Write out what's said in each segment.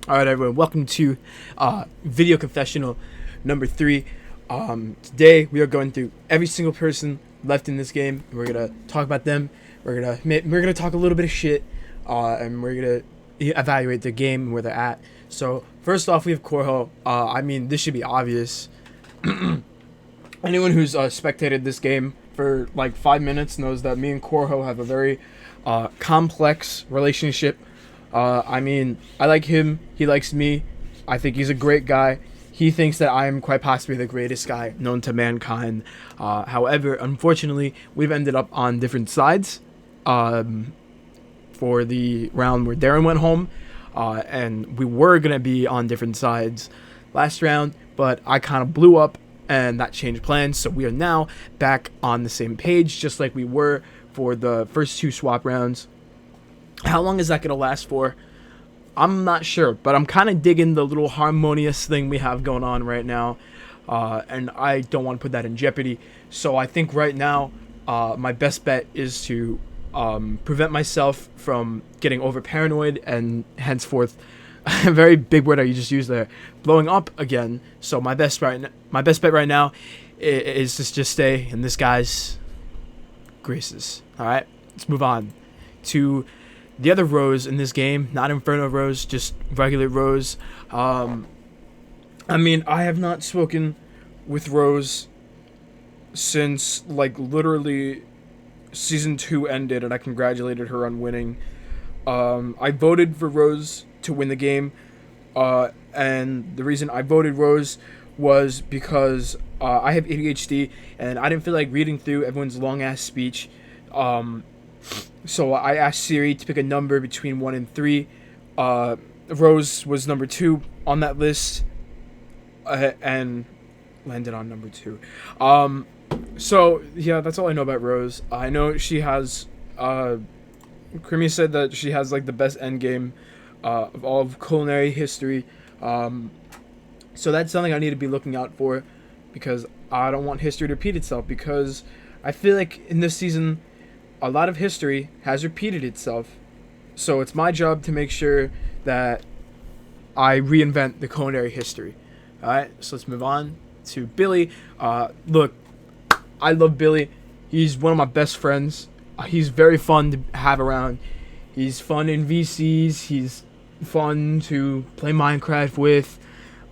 All right, everyone. Welcome to video confessional number 3. Today we are going through every single person left in this game. We're gonna talk about them. We're gonna talk a little bit of shit, and we're gonna evaluate the game and where they're at. So first off, we have Corho. This should be obvious. Anyone who's spectated this game for like 5 minutes knows that me and Corho have a very complex relationship. I like him. He likes me. I think he's a great guy. He thinks that I am quite possibly the greatest guy known to mankind. However, unfortunately, we've ended up on different sides for the round where Darren went home. And we were going to be on different sides last round, but I kind of blew up and that changed plans. So we are now back on the same page, just like we were for the first 2 swap rounds. How long is that going to last for? I'm not sure, but I'm kind of digging the little harmonious thing we have going on right now, and I don't want to put that in jeopardy. So I think right now my best bet is to prevent myself from getting over paranoid and henceforth, a very big word I just used there, blowing up again. So my best bet right now is to just stay in this guy's graces. All right, let's move on to the other Rose in this game, not Inferno Rose, just regular Rose. I have not spoken with Rose since, like, literally Season 2 ended, and I congratulated her on winning. I voted for Rose to win the game, and the reason I voted Rose was because I have ADHD, and I didn't feel like reading through everyone's long-ass speech. So I asked Siri to pick a number between 1 and 3. Rose was number 2 on that list, and landed on number 2. So yeah, that's all I know about Rose. I know she has. Creamy said that she has like the best endgame of all of culinary history. So that's something I need to be looking out for, because I don't want history to repeat itself. Because I feel like in this season, a lot of history has repeated itself. So it's my job to make sure that I reinvent the culinary history. Alright, so let's move on to Billy. Look, I love Billy. He's one of my best friends. He's very fun to have around. He's fun in VCs. He's fun to play Minecraft with.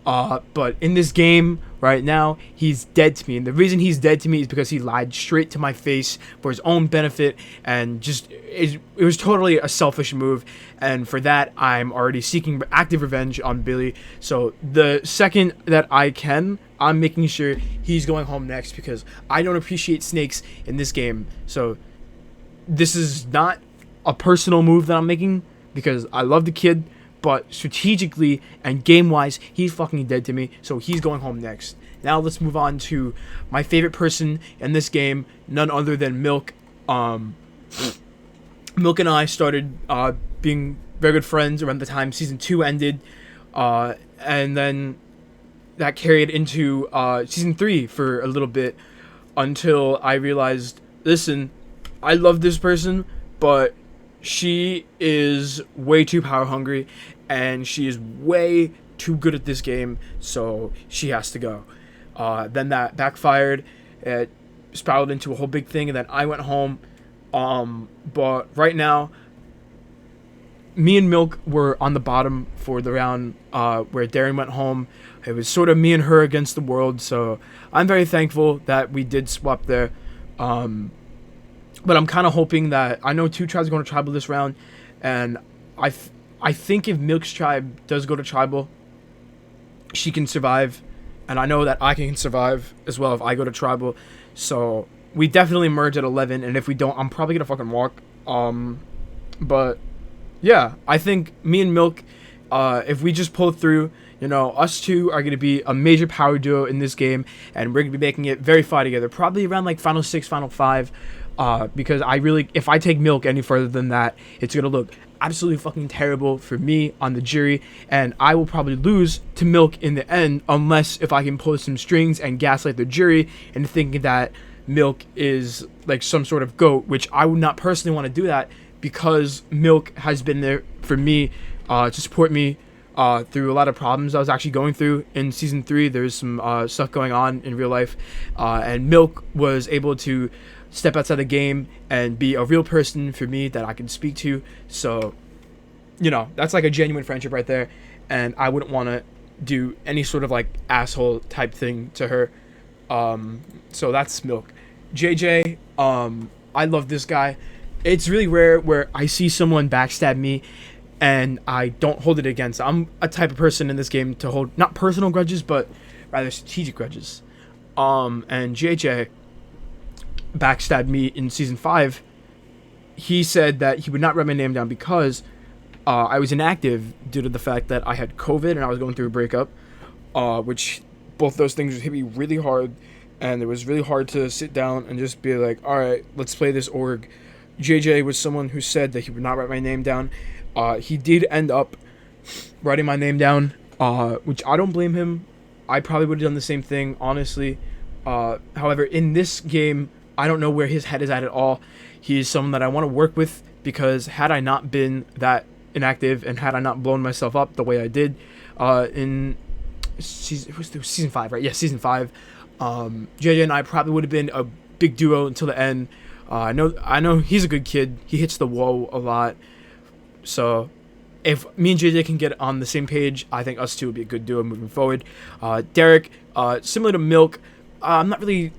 But in this game right now, he's dead to me. And the reason he's dead to me is because he lied straight to my face for his own benefit. And just, it was totally a selfish move. And for that, I'm already seeking active revenge on Billy. So the second that I can, I'm making sure he's going home next, because I don't appreciate snakes in this game. So this is not a personal move that I'm making, because I love the kid. But strategically and game-wise, he's fucking dead to me, so he's going home next. Now let's move on to my favorite person in this game, none other than Milk. Milk and I started being very good friends around the time Season 2 ended, and then that carried into Season 3 for a little bit, until I realized, listen, I love this person, but she is way too power hungry, and she is way too good at this game, so she has to go. Then that backfired. It spiraled into a whole big thing, and then I went home. But right now, me and Milk were on the bottom for the round where Darren went home. It was sort of me and her against the world, so I'm very thankful that we did swap there. But I'm kind of hoping that, I know 2 tribes are going to tribal this round, and I think if Milk's tribe does go to tribal, she can survive, and I know that I can survive as well if I go to tribal. So we definitely merge at 11, and if we don't, I'm probably going to fucking walk. But yeah, I think me and Milk, if we just pull through, us two are going to be a major power duo in this game, and we're going to be making it very far together, probably around like Final 6, Final 5. Because if I take Milk any further than that, it's going to look absolutely fucking terrible for me on the jury, and I will probably lose to Milk in the end, unless if I can pull some strings and gaslight the jury into thinking that Milk is like some sort of GOAT, which I would not personally want to do that, because Milk has been there for me to support me through a lot of problems I was actually going through in season 3. There's some stuff going on in real life, and Milk was able to step outside the game and be a real person for me that I can speak to. So, that's like a genuine friendship right there, and I wouldn't want to do any sort of like asshole type thing to her. So that's Milk. JJ, I love this guy. It's really rare where I see someone backstab me and I don't hold it against. I'm a type of person in this game to hold not personal grudges, but rather strategic grudges. And JJ backstabbed me in season 5. He said that he would not write my name down because I was inactive due to the fact that I had COVID and I was going through a breakup, which both those things hit me really hard, and it was really hard to sit down and just be like, all right, let's play this org. JJ was someone who said that he would not write my name down. He did end up writing my name down, which I don't blame him. I probably would have done the same thing, honestly. However, in this game, I don't know where his head is at all. He is someone that I want to work with, because had I not been that inactive and had I not blown myself up the way I did in season 5, right? Yeah, season 5. JJ and I probably would have been a big duo until the end. I know he's a good kid. He hits the wall a lot. So if me and JJ can get on the same page, I think us two would be a good duo moving forward. Derek, similar to Milk, I'm not really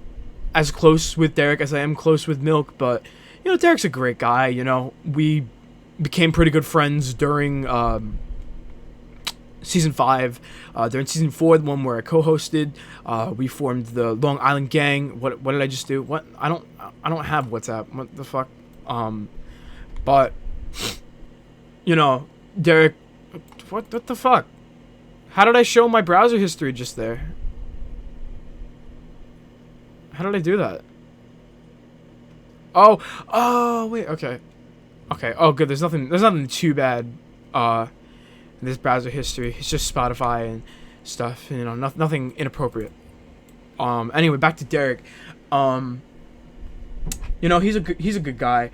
as close with Derek as I am close with Milk, but Derek's a great guy. We became pretty good friends during season 5. During season 4, the one where I co-hosted, we formed the Long Island Gang. What did I just do? What? I don't have WhatsApp. What the fuck? But Derek, what the fuck? How did I show my browser history just there? How did I do that? Oh, wait, okay. Oh, good. There's nothing too bad in this browser history. It's just Spotify and stuff, nothing inappropriate. Anyway, back to Derek. He's a good guy.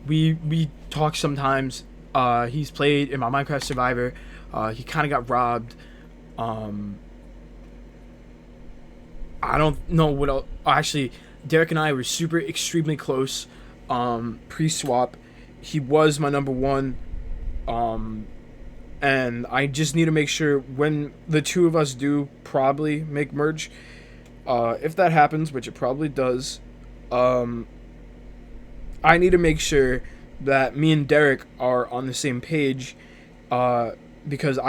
We talk sometimes. He's played in my Minecraft Survivor. He kind of got robbed. I don't know what else. Actually, Derek and I were extremely close pre-swap. He was my number 1. And I just need to make sure when the two of us do probably make merge, if that happens, which it probably does, I need to make sure that me and Derek are on the same page, because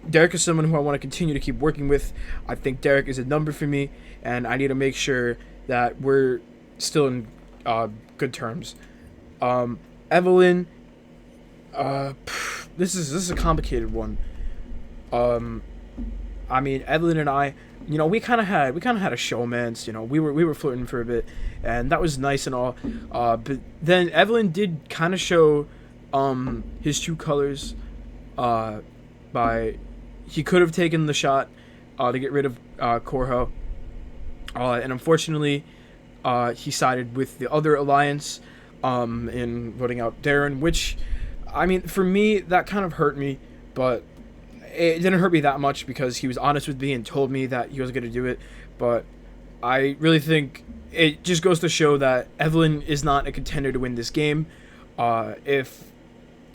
Derek is someone who I want to continue to keep working with. I think Derek is a number for me, and I need to make sure that we're still in good terms. Evelyn, this is a complicated one. I mean, Evelyn and I, we kind of had a showmance. We were flirting for a bit, and that was nice and all. But then Evelyn did kind of show his true colors. He could have taken the shot to get rid of Korho, and unfortunately, he sided with the other alliance in voting out Darren, which, I mean, for me, that kind of hurt me, but it didn't hurt me that much because he was honest with me and told me that he was going to do it. But I really think it just goes to show that Evelyn is not a contender to win this game. If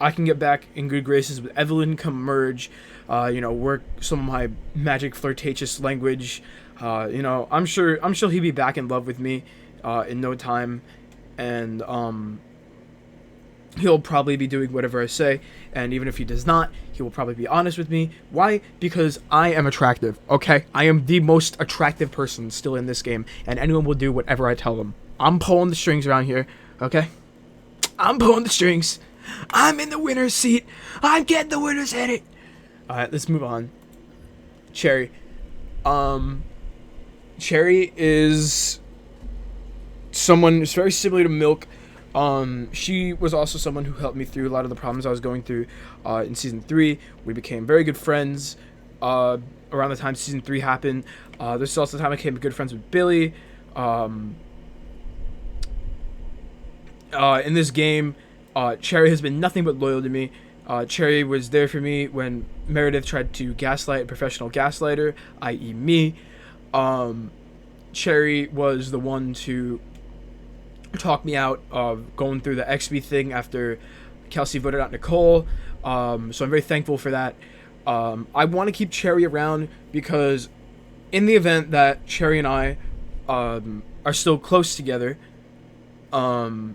I can get back in good graces with Evelyn, come merge, work some of my magic flirtatious language, I'm sure he'd be back in love with me in no time, and he'll probably be doing whatever I say, and even if he does not, he will probably be honest with me. Why? Because I am attractive, okay? I am the most attractive person still in this game, and anyone will do whatever I tell them. I'm pulling the strings around here, okay? I'm pulling the strings. I'm in the winner's seat. I'm getting the winner's headed. Alright, let's move on. Cherry. Cherry is someone who's very similar to Milk. She was also someone who helped me through a lot of the problems I was going through in season 3. We became very good friends around the time season 3 happened. This is also the time I became good friends with Billy. In this game, Cherry has been nothing but loyal to me. Cherry was there for me when Meredith tried to gaslight a professional gaslighter, i.e. me. Cherry was the one to talk me out of going through the XP thing after Kelsey voted out Nicole. So I'm very thankful for that. I want to keep Cherry around because in the event that Cherry and I are still close together, it'll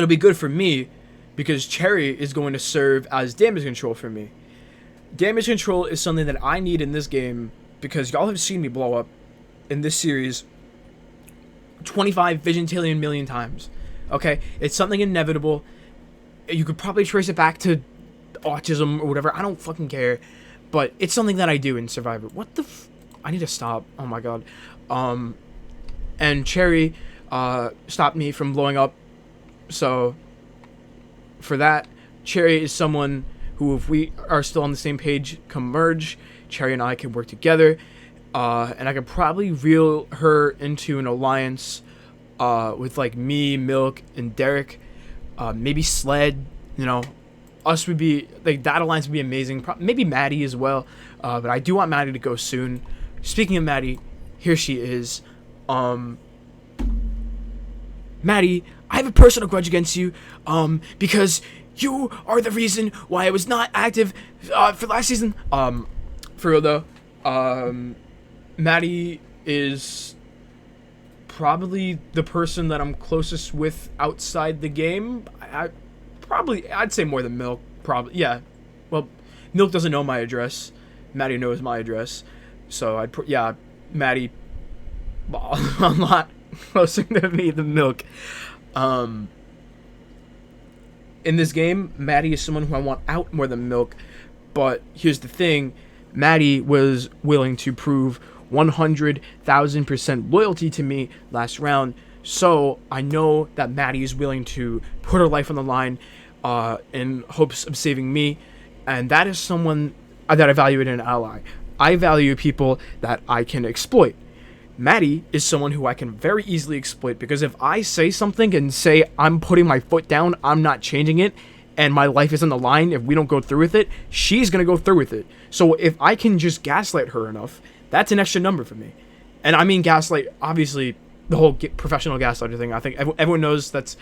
be good for me because Cherry is going to serve as damage control for me. Damage control is something that I need in this game because y'all have seen me blow up in this series 25 vigintillion million times. Okay? It's something inevitable. You could probably trace it back to autism or whatever. I don't fucking care. But it's something that I do in Survivor. What the I need to stop. Oh my god. And Cherry stopped me from blowing up. So for that, Cherry is someone who, if we are still on the same page, come merge, Cherry and I can work together. And I could probably reel her into an alliance with like me, Milk, and Derek. Maybe Sled, you know. Us would be, like, that alliance would be amazing. Maybe Maddie as well. But I do want Maddie to go soon. Speaking of Maddie, here she is. Maddie, I have a personal grudge against you. Because you are the reason why I was not active for last season. For real though. Maddie is probably the person that I'm closest with outside the game. I'd say more than Milk. Probably, yeah. Well, Milk doesn't know my address. Maddie knows my address. So Maddie, a lot closer to me than Milk. In this game, Maddie is someone who I want out more than Milk. But here's the thing. Maddie was willing to prove 100,000% loyalty to me last round. So I know that Maddie is willing to put her life on the line in hopes of saving me. And that is someone that I value in an ally. I value people that I can exploit. Maddie is someone who I can very easily exploit because if I say something and say I'm putting my foot down, I'm not changing it, and my life is on the line, if we don't go through with it, she's going to go through with it. So if I can just gaslight her enough, that's an extra number for me. And I mean gaslight, obviously, the whole professional gaslighter thing. I think everyone knows that's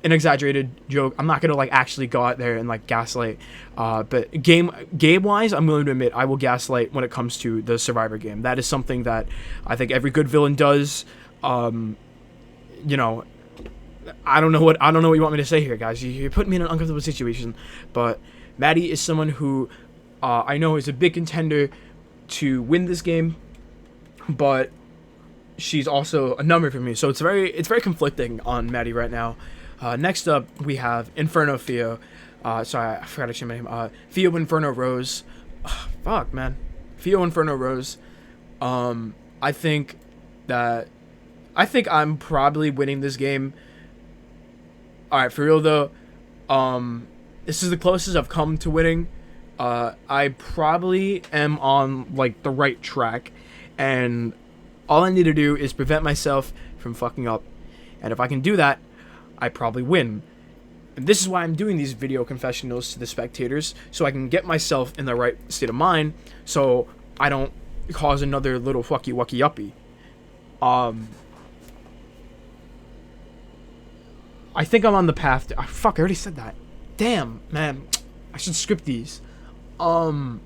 an exaggerated joke. I'm not gonna like actually go out there and like gaslight. But game wise, I'm willing to admit I will gaslight when it comes to the Survivor game. That is something that I think every good villain does. You know, I don't know what you want me to say here, guys. You're putting me in an uncomfortable situation. But Maddie is someone who I know is a big contender to win this game, but she's also a number for me. So it's very conflicting on Maddie right now. Next up, we have Inferno Theo. Sorry, I forgot to change my name. Theo Inferno Rose. Fuck, man. Theo Inferno Rose. I think I'm probably winning this game. Alright, for real though. This is the closest I've come to winning. I probably am on like the right track. And all I need to do is prevent myself from fucking up. And if I can do that, I probably win. And this is why I'm doing these video confessionals to the spectators, so I can get myself in the right state of mind, so I don't cause another little fucky wucky uppy. I think I'm on the path to... fuck, I already said that. Damn, man. I should script these. What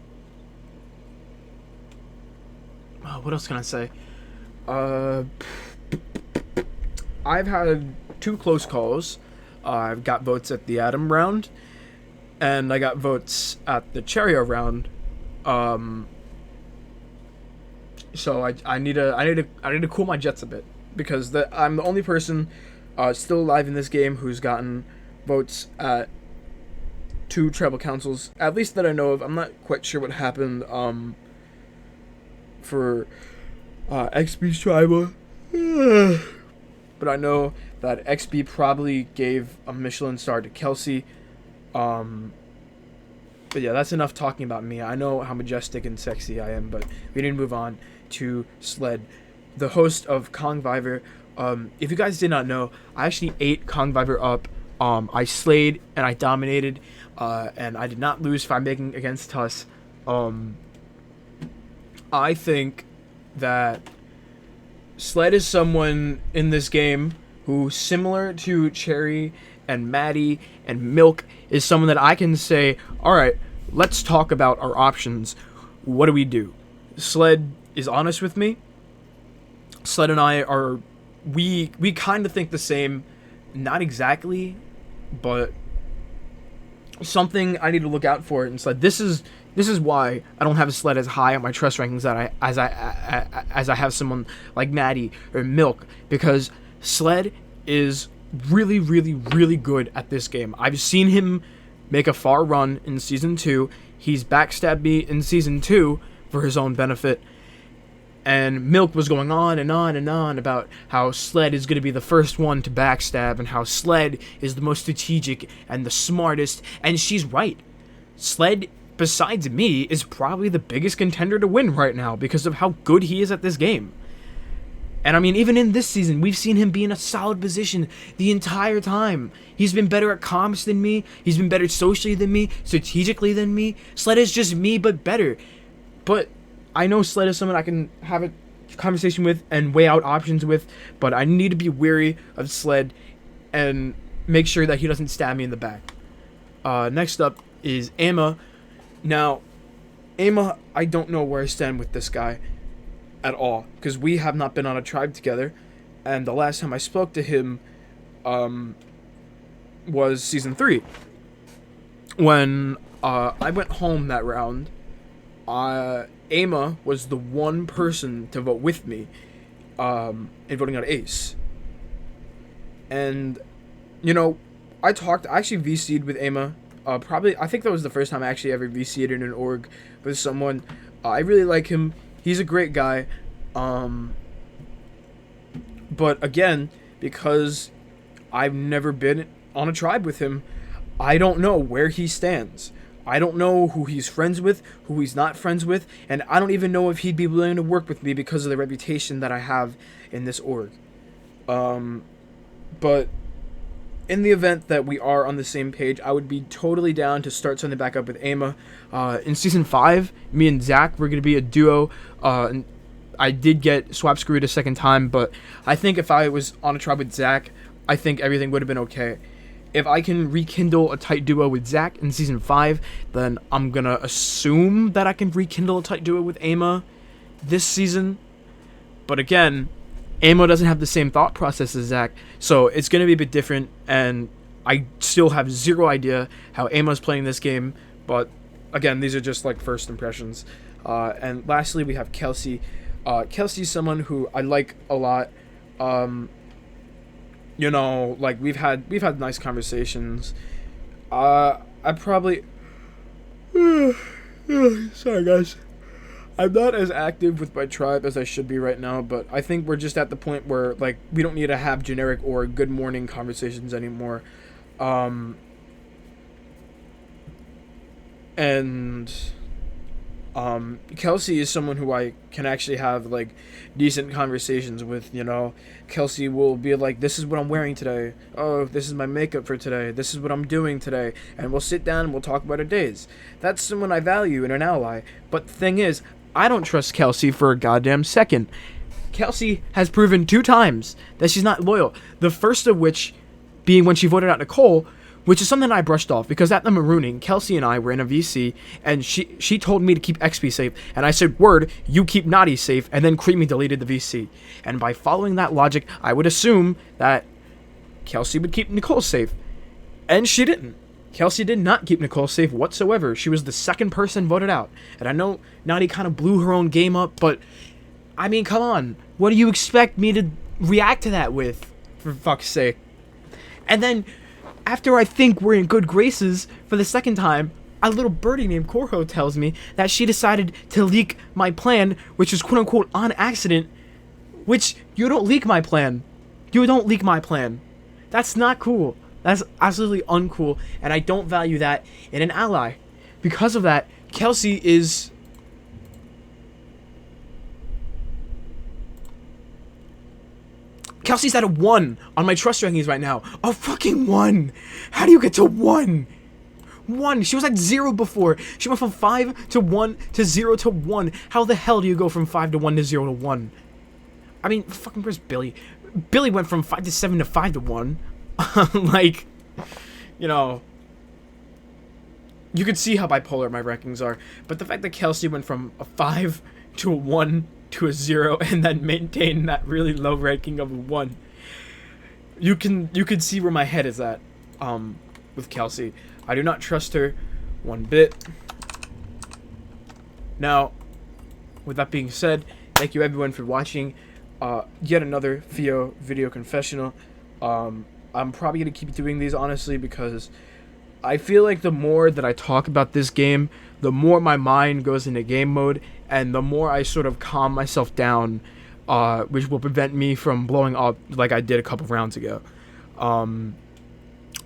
else can I say? I've had 2 close calls. I've got votes at the Adam round, and I got votes at the Cheerio round. So I need to cool my jets a bit because I'm the only person still alive in this game who's gotten votes at 2 tribal councils, at least that I know of. I'm not quite sure what happened for XB's tribal. But I know that XB probably gave a Michelin star to Kelsey. But yeah, that's enough talking about me. I know how majestic and sexy I am, but we need to move on to Sled, the host of Kong Viver. If you guys did not know, I actually ate Kong Viver up I slayed and I dominated, and I did not lose 5-making against Tuss. I think that Sled is someone in this game who, similar to Cherry and Maddie and Milk, is someone that I can say, all right, let's talk about our options. What do we do? Sled is honest with me. Sled and I are, we kind of think the same, not exactly, but something I need to look out for. And Sled, this is why I don't have Sled as high on my trust rankings that as I have someone like Maddie or Milk, because Sled is really, really, really good at this game. I've seen him make a far run in Season 2. He's backstabbed me in Season 2 for his own benefit. And Milk was going on and on and on about how Sled is going to be the first one to backstab and how Sled is the most strategic and the smartest. And she's right. Sled, besides me, is probably the biggest contender to win right now because of how good he is at this game. And I mean, even in this season, we've seen him be in a solid position the entire time. He's been better at comms than me. He's been better socially than me, strategically than me. Sled is just me, but better. But I know Sled is someone I can have a conversation with and weigh out options with, but I need to be wary of Sled and make sure that he doesn't stab me in the back. Next up is Emma. Now, Emma, I don't know where I stand with this guy at all, because we have not been on a tribe together, and the last time I spoke to him was Season 3. When I went home that round, Emma was the one person to vote with me in voting out Ace. And, you know, I actually VC'd with Emma. Probably, I think that was the first time I actually ever VC'd in an org with someone. I really like him. He's a great guy. But again, because I've never been on a tribe with him, I don't know where he stands. I don't know who he's friends with, who he's not friends with, and I don't even know if he'd be willing to work with me because of the reputation that I have in this org. But in the event that we are on the same page, I would be totally down to start something back up with Emma. In Season 5, me and Zach were going to be a duo. And I did get swap screwed a second time, but I think if I was on a tribe with Zach, I think everything would have been okay. If I can rekindle a tight duo with Zach in Season 5, then I'm going to assume that I can rekindle a tight duo with Emma this season. But again, Emma doesn't have the same thought process as Zach, so it's going to be a bit different, and I still have zero idea how Emma's playing this game, but again, these are just like first impressions. And lastly, we have Kelsey. Kelsey's someone who I like a lot. You know, like we've had nice conversations. I probably sorry guys. I'm not as active with my tribe as I should be right now, but I think we're just at the point where like we don't need to have generic or good morning conversations anymore. Kelsey is someone who I can actually have like decent conversations with, you know. Kelsey will be like, this is what I'm wearing today. Oh, this is my makeup for today. This is what I'm doing today. And we'll sit down and we'll talk about our days. That's someone I value in an ally. But the thing is, I don't trust Kelsey for a goddamn second. Kelsey has proven 2 times that she's not loyal. The first of which being when she voted out Nicole, which is something I brushed off, because at the Marooning, Kelsey and I were in a VC, and she told me to keep XP safe, and I said, word, you keep Naughty safe, and then Creamy deleted the VC. And by following that logic, I would assume that Kelsey would keep Nicole safe. And she didn't. Kelsey did not keep Nicole safe whatsoever. She was the second person voted out. And I know Naughty kind of blew her own game up, but, I mean, come on. What do you expect me to react to that with, for fuck's sake? And then, after I think we're in good graces for the second time, a little birdie named Korho tells me that she decided to leak my plan, which is quote-unquote on accident, which, you don't leak my plan. You don't leak my plan. That's not cool. That's absolutely uncool, and I don't value that in an ally. Because of that, Kelsey is... Kelsey's at a 1 on my trust rankings right now. A fucking 1. How do you get to 1? 1. She was at 0 before. She went from 5 to 1 to 0 to 1. How the hell do you go from 5 to 1 to 0 to 1? I mean, fucking where's Billy? Billy went from 5 to 7 to 5 to 1. Like, you know, you could see how bipolar my rankings are. But the fact that Kelsey went from a 5 to a 1 to a 0 and then maintained that really low ranking of a 1, you could see where my head is at with Kelsey. I do not trust her one bit. Now, with that being said, thank you everyone for watching yet another Theo video confessional. I'm probably going to keep doing these, honestly, because I feel like the more that I talk about this game, the more my mind goes into game mode, and the more I sort of calm myself down, which will prevent me from blowing up like I did a couple rounds ago.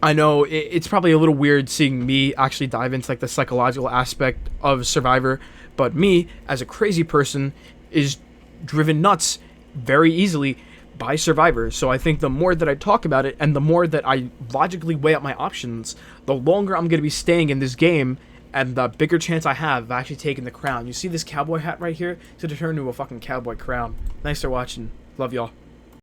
I know it's probably a little weird seeing me actually dive into like the psychological aspect of Survivor, but me, as a crazy person, is driven nuts very easily by Survivor. So I think the more that I talk about it and the more that I logically weigh up my options, the longer I'm going to be staying in this game and the bigger chance I have of actually taking the crown. You see this cowboy hat right here? It's going to turn into a fucking cowboy crown. Thanks for watching. Love y'all.